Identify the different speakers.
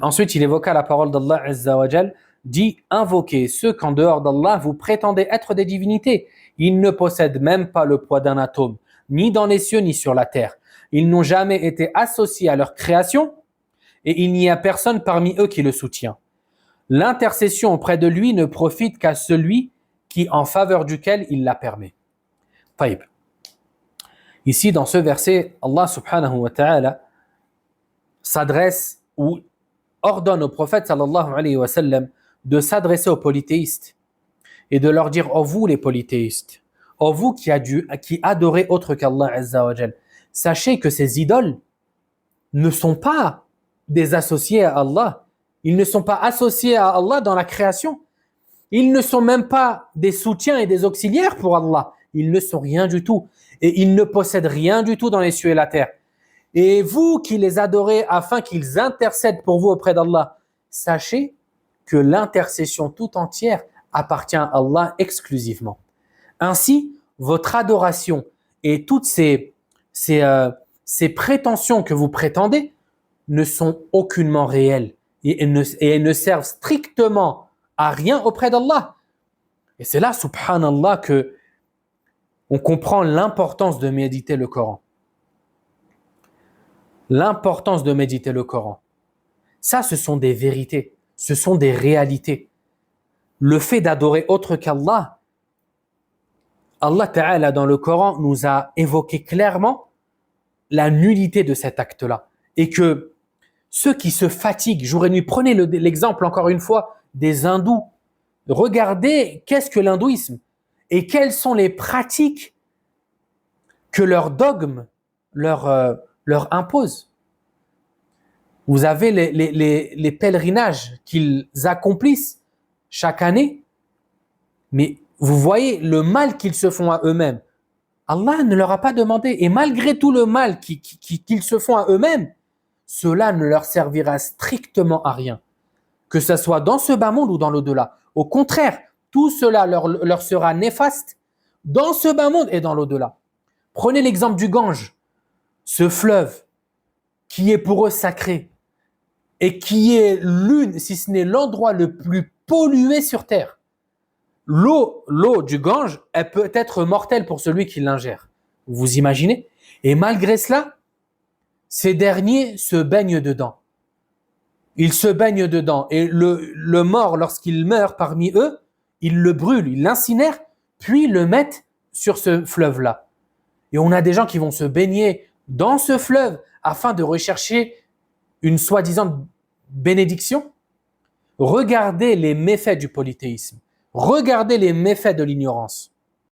Speaker 1: Ensuite, il évoqua la parole d'Allah Azza wa Jal, dit invoquez ceux qu'en dehors d'Allah vous prétendez être des divinités. Ils ne possèdent même pas le poids d'un atome, ni dans les cieux ni sur la terre. Ils n'ont jamais été associés à leur création et il n'y a personne parmi eux qui le soutient. L'intercession auprès de lui ne profite qu'à celui qui en faveur duquel il la permet. Taïb. Ici, dans ce verset, Allah subhanahu wa ta'ala s'adresse ou ordonne au prophète sallallahu alayhi wa sallam de s'adresser aux polythéistes et de leur dire, oh vous les polythéistes, oh vous qui adorez autre qu'Allah Azza wa Jal, sachez que ces idoles ne sont pas des associés à Allah, ils ne sont pas associés à Allah dans la création, ils ne sont même pas des soutiens et des auxiliaires pour Allah, ils ne sont rien du tout et ils ne possèdent rien du tout dans les cieux et la terre. Et vous qui les adorez afin qu'ils intercèdent pour vous auprès d'Allah, sachez que l'intercession tout entière appartient à Allah exclusivement. Ainsi, votre adoration et toutes ces prétentions que vous prétendez ne sont aucunement réelles et elles ne servent strictement à rien auprès d'Allah. Et c'est là, subhanallah, que on comprend l'importance de méditer le Coran. L'importance de méditer le Coran. Ça, ce sont des vérités, ce sont des réalités. Le fait d'adorer autre qu'Allah, Allah Ta'ala dans le Coran nous a évoqué clairement la nullité de cet acte-là. Et que ceux qui se fatiguent jour et nuit, prenez l'exemple encore une fois des hindous. Regardez qu'est-ce que l'hindouisme et quelles sont les pratiques que leur dogme leur impose. Vous avez les pèlerinages qu'ils accomplissent chaque année, mais vous voyez le mal qu'ils se font à eux-mêmes. Allah ne leur a pas demandé, et malgré tout le mal qu'ils se font à eux-mêmes, cela ne leur servira strictement à rien, que ce soit dans ce bas monde ou dans l'au-delà. Au contraire, tout cela leur sera néfaste dans ce bas monde et dans l'au-delà. Prenez l'exemple du Gange, ce fleuve qui est pour eux sacré et qui est l'une, si ce n'est l'endroit le plus pollué sur terre. L'eau du Gange, elle peut être mortelle pour celui qui l'ingère. Vous imaginez? Et malgré cela, ces derniers se baignent dedans. Ils se baignent dedans. Et le mort, lorsqu'il meurt parmi eux, ils le brûlent, ils l'incinèrent, puis le mettent sur ce fleuve-là. Et on a des gens qui vont se baigner dans ce fleuve afin de rechercher une soi-disant bénédiction. Regardez les méfaits du polythéisme. Regardez les méfaits de l'ignorance.